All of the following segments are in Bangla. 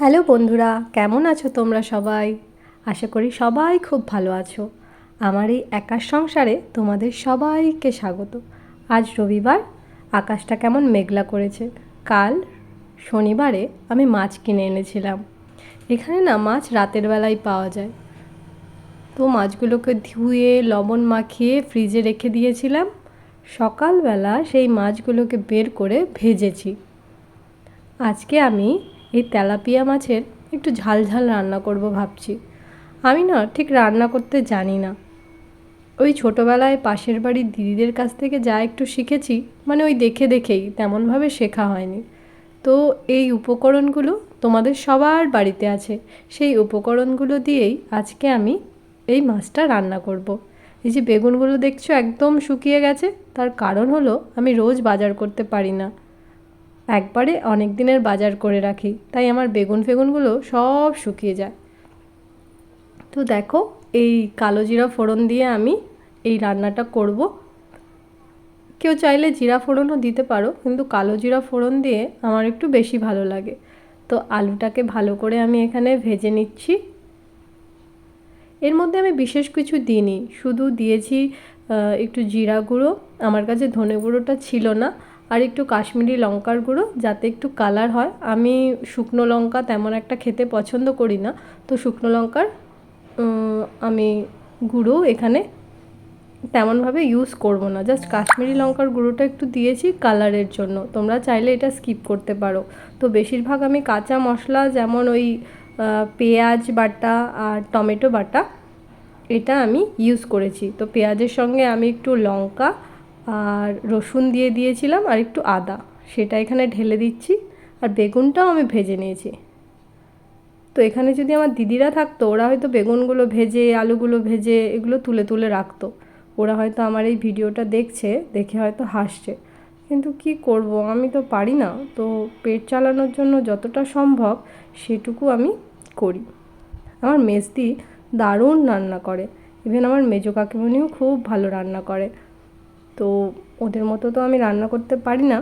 হ্যালো বন্ধুরা, কেমন আছো তোমরা সবাই? আশা করি সবাই খুব ভালো আছো। আমার এই একার সংসারে তোমাদের সবাইকে স্বাগত। আজ রবিবার, আকাশটা কেমন মেঘলা করেছে। কাল শনিবারে আমি মাছ কিনে এনেছিলাম। এখানে না মাছ রাতের বেলায় পাওয়া যায়, তো মাছগুলোকে ধুয়ে লবণ মাখিয়ে ফ্রিজে রেখে দিয়েছিলাম। সকালবেলা সেই মাছগুলোকে বের করে ভেজেছি। আজকে আমি এই তেলাপিয়া মাছের একটু ঝাল ঝাল রান্না করব ভাবছি। আমি না ঠিক রান্না করতে জানি না। ওই ছোটোবেলায় পাশের বাড়ির দিদিদের কাছ থেকে যা একটু শিখেছি, মানে ওই দেখে দেখেই, তেমনভাবে শেখা হয়নি। তো এই উপকরণগুলো তোমাদের সবার বাড়িতে আছে, সেই উপকরণগুলো দিয়েই আজকে আমি এই মাছটা রান্না করব। এই যে বেগুনগুলো দেখছো একদম শুকিয়ে গেছে, তার কারণ হলো আমি রোজ বাজার করতে পারি না, একবারে অনেক দিনের বাজার করে রাখি, তাই আমার বেগুনগুলো সব শুকিয়ে যায়। তো দেখো, এই কালো জিরা ফোড়ন দিয়ে আমি এই রান্নাটা করব। কেউ চাইলে জিরা ফোড়নও দিতে পারো, কিন্তু কালো জিরা ফোড়ন দিয়ে আমার একটু বেশি ভালো লাগে। তো আলুটাকে ভালো করে আমি এখানে ভেজে নিচ্ছি। এর মধ্যে আমি বিশেষ কিছু দিইনি, শুধু দিয়েছি একটু জিরা গুঁড়ো, আমার কাছে ধনে গুঁড়োটা ছিল না, আর একটু কাশ্মীরি লঙ্কার গুঁড়ো, যাতে একটু কালার হয়। আমি শুকনো লঙ্কা তেমন একটা খেতে পছন্দ করি না, তো শুকনো লঙ্কার আমি গুঁড়ো এখানে তেমনভাবে ইউজ করব না, জাস্ট কাশ্মীরি লঙ্কার গুঁড়োটা একটু দিয়েছি কালারের জন্য। তোমরা চাইলে এটা স্কিপ করতে পারো। তো বেশিরভাগ আমি কাঁচা মশলা, যেমন ওই পেঁয়াজ বাটা আর টমেটো বাটা, এটা আমি ইউজ করেছি। তো পেঁয়াজের সঙ্গে আমি একটু লঙ্কা আর রসুন দিয়ে দিয়েছিলাম, আর একটু আদা, সেটা এখানে ঢেলে দিচ্ছি। আর বেগুনটাও আমি ভেজে নিয়েছি। তো এখানে যদি আমার দিদিরা থাকতো, ওরা হয়তো বেগুনগুলো ভেজে, আলুগুলো ভেজে এগুলো তুলে তুলে রাখতো। ওরা হয়তো আমার এই ভিডিওটা দেখছে, দেখে হয়তো হাসছে, কিন্তু কি করব, আমি তো পারি না। তো পেট চালানোর জন্য যতটা সম্ভব সেটুকু আমি করি। আমার মেজদি দারুণ রান্না করে, ইভেন আমার মেজো কাকিমণিও খুব ভালো রান্না করে। তো ওদের মতো তো আমি রান্না করতে পারি না।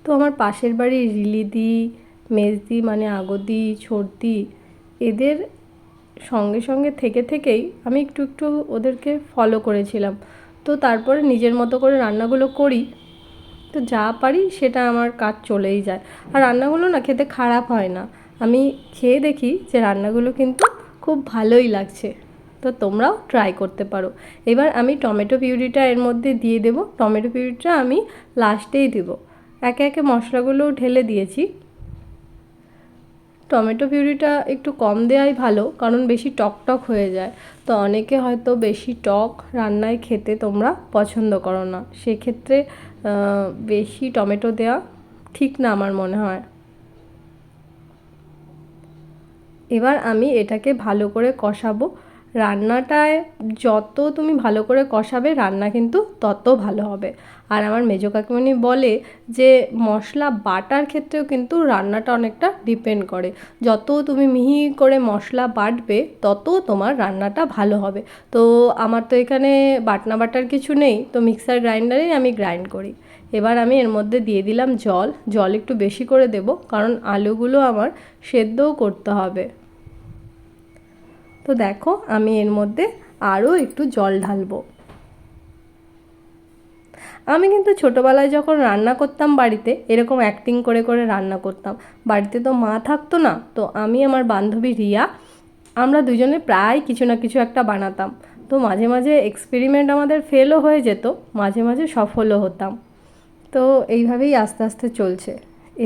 তো আমার পাশের বাড়ির রিলিদি, মেজদি মানে আগদি, ছোটদি, এদের সঙ্গে সঙ্গে থেকে থেকেই আমি একটু একটু ওদেরকে ফলো করেছিলাম। তো তারপরে নিজের মতো করে রান্নাগুলো করি। তো যা পারি সেটা আমার কাজ চলেই যায়। আর রান্নাগুলো না খেতে খারাপ হয় না, আমি খেয়ে দেখি যে রান্নাগুলো কিন্তু খুব ভালোই লাগছে। তো তোমরাও ট্রাই করতে পারো। এবার আমি টমেটো পিউরিটা এর মধ্যে দিয়ে দেবো। টমেটো পিউরিটা আমি লাস্টেই দেবো। একে একে মশলাগুলোও ঢেলে দিয়েছি। টমেটো পিউরিটা একটু কম দেওয়াই ভালো, কারণ বেশি টক টক হয়ে যায়। তো অনেকে হয়তো বেশি টক রান্নায় খেতে তোমরা পছন্দ করো না, সেক্ষেত্রে বেশি টমেটো দেওয়া ঠিক না আমার মনে হয়। এবার আমি এটাকে ভালো করে কষাবো। রান্নাটায় যত তুমি ভালো করে কষাবে, রান্না কিন্তু তত ভালো হবে। আর আমার মেজো কাকিমণি বলে যে মশলা বাটার ক্ষেত্রেও কিন্তু রান্নাটা অনেকটা ডিপেন্ড করে। যত তুমি মিহি করে মশলা বাটবে, তত তোমার রান্নাটা ভালো হবে। তো আমার তো এখানে বাটনা বাটার কিছু নেই, তো মিক্সার গ্রাইন্ডারেই আমি গ্রাইন্ড করি। এবার আমি এর মধ্যে দিয়ে দিলাম জল একটু বেশি করে দেব, কারণ আলুগুলো আমার সেদ্ধও করতে হবে। তো দেখো, আমি এর মধ্যে আরও একটু জল ঢালবো। আমি কিন্তু ছোটোবেলায় যখন রান্না করতাম বাড়িতে, এরকম অ্যাক্টিং করে করে রান্না করতাম। বাড়িতে তো মা থাকতো না, তো আমি, আমার বান্ধবী রিয়া, আমরা দুজনে প্রায় কিছু না কিছু একটা বানাতাম। তো মাঝে মাঝে এক্সপেরিমেন্ট আমাদের ফেলও হয়ে যেত, মাঝে মাঝে সফলও হতাম। তো এইভাবেই আস্তে আস্তে চলছে।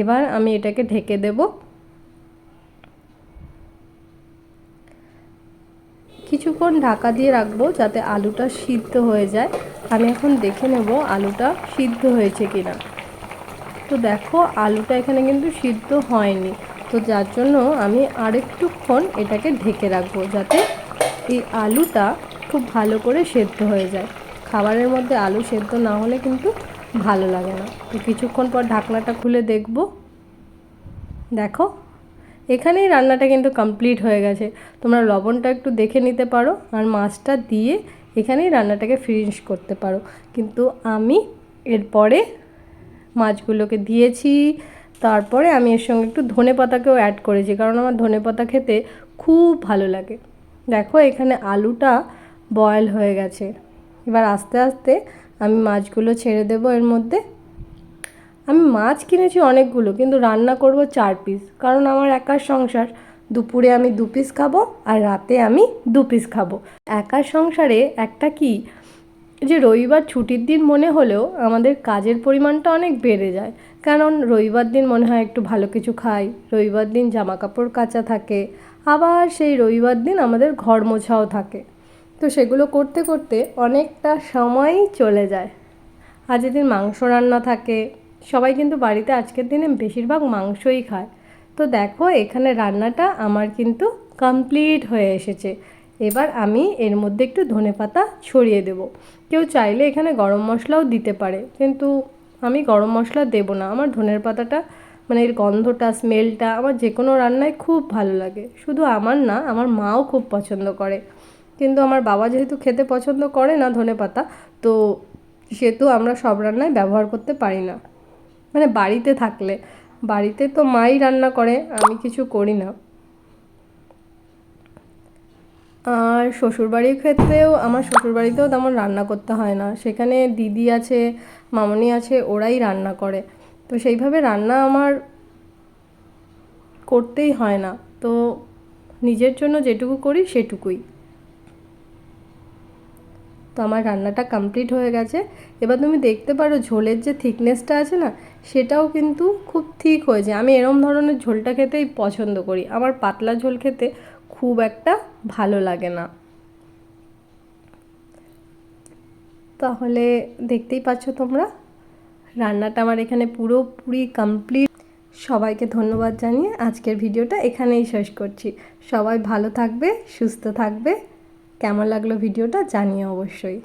এবার আমি এটাকে ঢেকে দেবো। কিছুক্ষণ ঢাকা দিয়ে রাখবো যাতে আলুটা সিদ্ধ হয়ে যায়। আমি এখন দেখে নেব আলুটা সিদ্ধ হয়েছে কিনা। তো দেখো, আলুটা এখানে কিন্তু সিদ্ধ হয়নি, তো যার জন্য আমি আরেকটুক্ষণ এটাকে ঢেকে রাখবো, যাতে এই আলুটা খুব ভালো করে সেদ্ধ হয়ে যায়। খাবারের মধ্যে আলু সেদ্ধ না হলে কিন্তু ভালো লাগে না। তো কিছুক্ষণ পর ঢাকনাটা খুলে দেখব। দেখো, এখানেই রান্নাটা কিন্তু কমপ্লিট হয়ে গেছে। তোমরা লবণটা একটু দেখে নিতে পারো, আর মাছটা দিয়ে এখানেই রান্নাটাকে ফিনিশ করতে পারো। কিন্তু আমি এরপরে মাছগুলোকে দিয়েছি, তারপরে আমি এর সঙ্গে একটু ধনেপাতাকেও অ্যাড করেছি, কারণ আমার ধনেপাতা খেতে খুব ভালো লাগে। দেখো এখানে আলুটা বয়েল হয়ে গেছে। এবার আস্তে আস্তে আমি মাছগুলো ছেড়ে দেবো এর মধ্যে। আমি মাছ কিনেছি অনেকগুলো, কিন্তু রান্না করব 4 পিস, কারণ আমার একার সংসার। দুপুরে আমি 2 পিস খাবো আর রাতে আমি 2 পিস খাবো। একার সংসারে একটা কি যে রবিবার ছুটির দিন মনে হলেও আমাদের কাজের পরিমাণটা অনেক বেড়ে যায়, কারণ রবিবার দিন মনে হয় একটু ভালো কিছু খাই, রবিবার দিন জামা কাপড় কাচা থাকে, আবার সেই রবিবার দিন আমাদের ঘর মোছাও থাকে। তো সেগুলো করতে করতে অনেকটা সময়ই চলে যায়। আর যেদিন মাংস রান্না থাকে, সবাই কিন্তু বাড়িতে আজকের দিনে বেশিরভাগ মাংসই খায়। তো দেখো এখানে রান্নাটা আমার কিন্তু কমপ্লিট হয়ে এসেছে। এবার আমি এর মধ্যে একটু ধনেপাতা ছড়িয়ে দেব। কেউ চাইলে এখানে গরম মশলাও দিতে পারে, কিন্তু আমি গরম মশলা দেব না। আমার ধনের পাতাটা মানে এর গন্ধটা, স্মেলটা আমার যে কোনো রান্নায় খুব ভালো লাগে। শুধু আমার না, আমার মাও খুব পছন্দ করে, কিন্তু আমার বাবা যেহেতু খেতে পছন্দ করে না ধনেপাতা, তো সেহেতু আমরা সব রান্নায় ব্যবহার করতে পারি না। মানে বাড়িতে থাকলে, বাড়িতে তো মাই রান্না করে, আমি কিছু করি না। আর শ্বশুরবাড়ির ক্ষেত্রেও, আমার শ্বশুরবাড়িতেও তেমন রান্না করতে হয় না, সেখানে দিদি আছে, মামনি আছে, ওরাই রান্না করে। তো সেইভাবে রান্না আমার করতেই হয় না, তো নিজের জন্য যেটুকু করি সেটুকুই। তো আমার রান্নাটা কমপ্লিট হয়ে গেছে। এবার তুমি দেখতে পারো ঝোলের যে থিকনেসটা আছে না, সেটাও কিন্তু খুব ঠিক হয়েছে। আমি এরম ধরনের ঝোলটা খেতেই পছন্দ করি, আমার পাতলা ঝোল খেতে খুব একটা ভালো লাগে না। তাহলে দেখতেই পাচ্ছ তোমরা, রান্নাটা আমার এখানে পুরোপুরি কমপ্লিট। সবাইকে ধন্যবাদ জানিয়ে আজকের ভিডিওটা এখানেই শেষ করছি। সবাই ভালো থাকবে, সুস্থ থাকবে। কেমন লাগলো ভিডিওটা জানিও অবশ্যই।